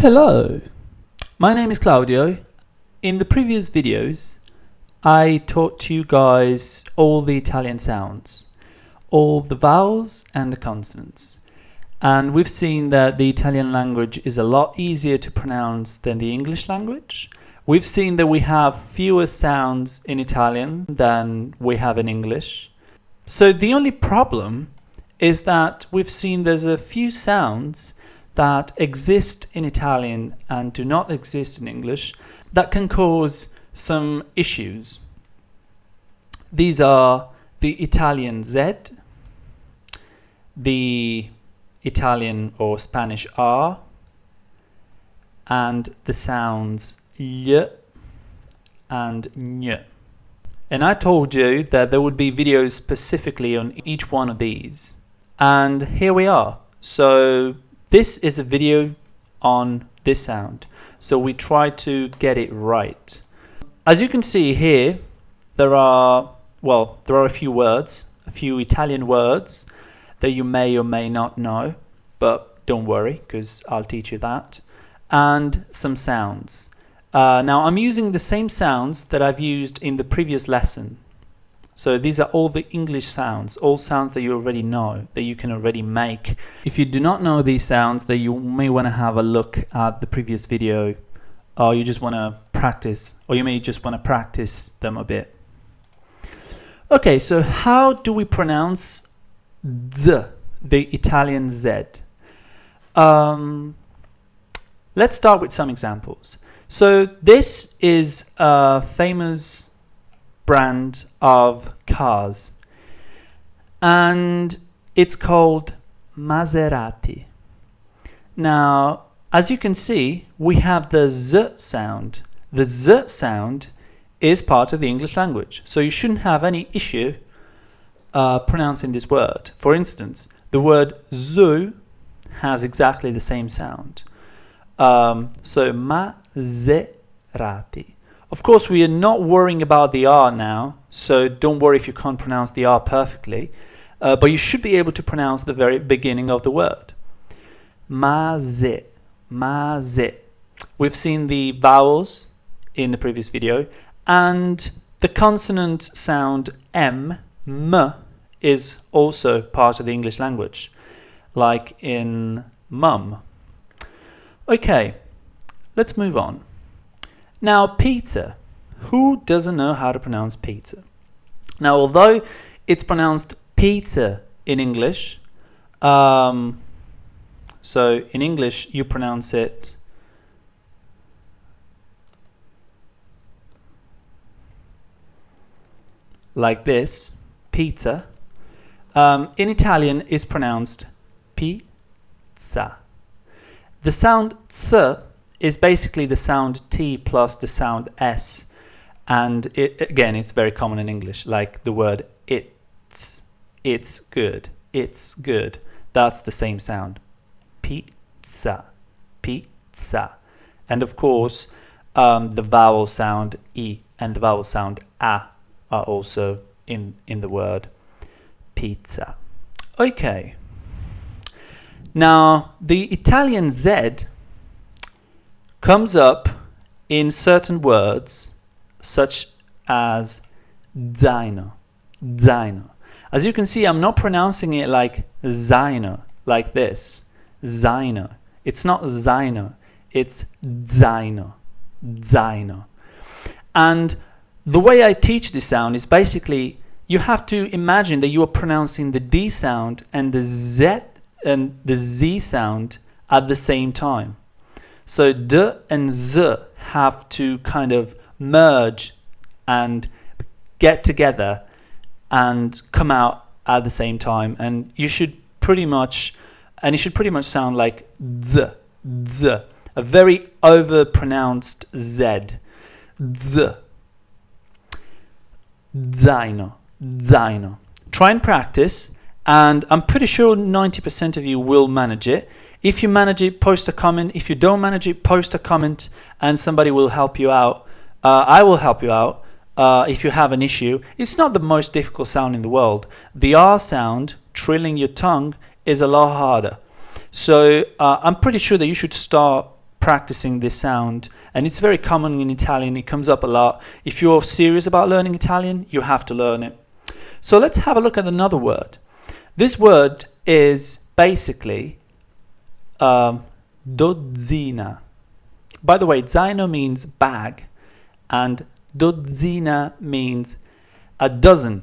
Hello, my name is Claudio. In the previous videos, I taught you guys all the Italian sounds, all the vowels and the consonants. And we've seen that the Italian language is a lot easier to pronounce than the English language. We've seen that we have fewer sounds in Italian than we have in English. So the only problem is that we've seen there's a few sounds that exist in Italian and do not exist in English that can cause some issues. These are the Italian Z, the Italian or Spanish R, and the sounds Y and Ñ. And I told you that there would be videos specifically on each one of these. And here we are. So this is a video on this sound. So we try to get it right. As you can see here, there are a few words, a few Italian words that you may or may not know, but don't worry because I'll teach you that. And some sounds. Now I'm using the same sounds that I've used in the previous lesson. So these are all the English sounds, all sounds that you already know, that you can already make. If you do not know these sounds, then you may want to have a look at the previous video, or you just want to practice, or you may just want to practice them a bit. Okay, so how do we pronounce Z, the Italian Z? Let's start with some examples. So this is a famous brand of cars and it's called Maserati. Now, as you can see, we have the Z sound. The Z sound is part of the English language, so you shouldn't have any issue pronouncing this word. For instance, the word zoo has exactly the same sound. So Maserati. Of course, we are not worrying about the R now, so don't worry if you can't pronounce the R perfectly, but you should be able to pronounce the very beginning of the word. Maze. We've seen the vowels in the previous video, and the consonant sound M is also part of the English language, like in mum. Okay, let's move on. Now, pizza. Who doesn't know how to pronounce pizza? Now, although it's pronounced pizza in English, so in English you pronounce it like this, pizza. In Italian it's pronounced pizza. The sound ts is basically the sound T plus the sound S, and it's very common in English, like the word it's good, it's good. That's the same sound, pizza. And of course the vowel sound E and the vowel sound A are also in the word pizza. Okay, now the Italian Z comes up in certain words such as zaino. As you can see, I'm not pronouncing it like zaino, like this. Zaino. It's not zaino, it's zaino. And the way I teach this sound is basically you have to imagine that you are pronouncing the D sound and the Z and the Z sound at the same time. So D and Z have to kind of merge and get together and come out at the same time, and it should pretty much sound like Z, a very over pronounced Z, Z. Zaino. Try and practice, and I'm pretty sure 90% of you will manage it. If you manage it, post a comment. If you don't manage it, post a comment and somebody will help you out. I will help you out if you have an issue. It's not the most difficult sound in the world. The R sound, trilling your tongue, is a lot harder. So I'm pretty sure that you should start practicing this sound, and it's very common in Italian. It comes up a lot. If you're serious about learning Italian, you have to learn it. So let's have a look at another word. This word is basically dozzina. By the way, zaino means bag, and dozzina means a dozen.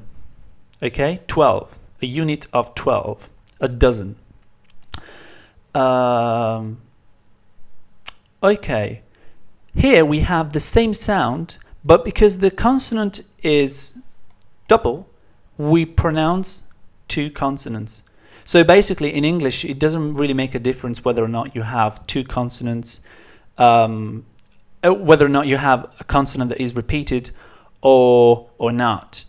Okay, 12, a unit of 12, a dozen. Okay, here we have the same sound, but because the consonant is double, we pronounce two consonants. So basically in English, it doesn't really make a difference whether or not you have two consonants, whether or not you have a consonant that is repeated or not.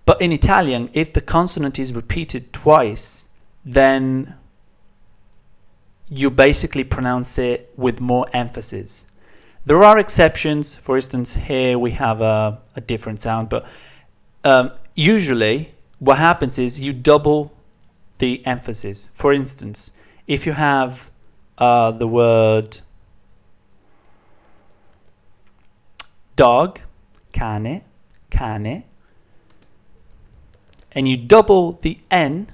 But in Italian, if the consonant is repeated twice, then you basically pronounce it with more emphasis. There are exceptions. For instance, here we have a different sound, but usually what happens is you double the emphasis. For instance, if you have the word dog, cane, cane, and you double the N,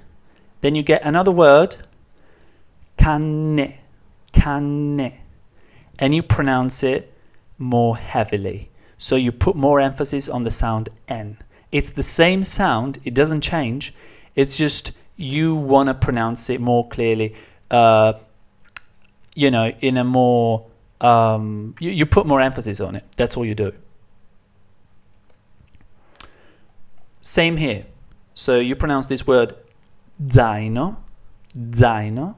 then you get another word, cane, cane, and you pronounce it more heavily. So you put more emphasis on the sound N. It's the same sound, it doesn't change, it's just you want to pronounce it more clearly, you know, in a more, you put more emphasis on it, that's all you do. Same here. So you pronounce this word zaino, zaino,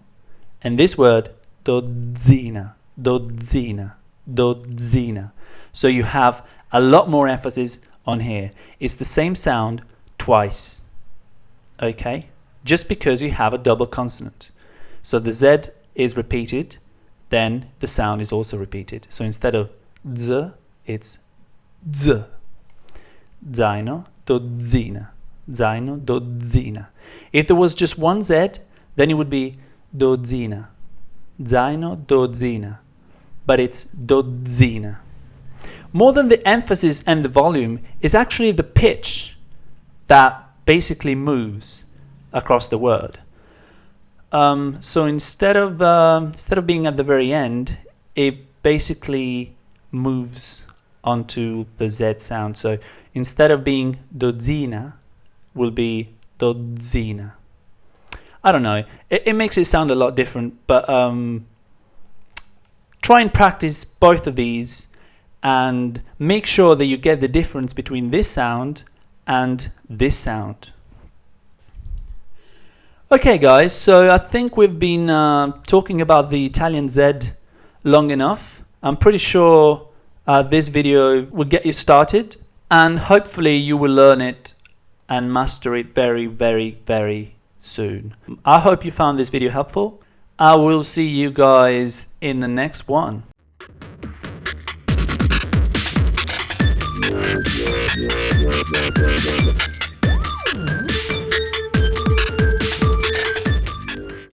and this word dozzina, dozzina, dozzina. So you have a lot more emphasis on here. It's the same sound twice, okay? Just because you have a double consonant. So the Z is repeated, then the sound is also repeated. So instead of Z, it's Z. Zaino, dozzina. Zaino, dozzina. If there was just one Z, then it would be dozzina. Zaino, dozzina. But it's dozzina. More than the emphasis and the volume is actually the pitch that basically moves across the word. So instead of being at the very end, it basically moves onto the Z sound. So instead of being dozzina, will be dozzina. I don't know. It makes it sound a lot different, but try and practice both of these and make sure that you get the difference between this sound and this sound. Okay guys, so I think we've been talking about the Italian Z long enough. I'm pretty sure this video will get you started, and hopefully you will learn it and master it very, very, very soon. I hope you found this video helpful. I will see you guys in the next one.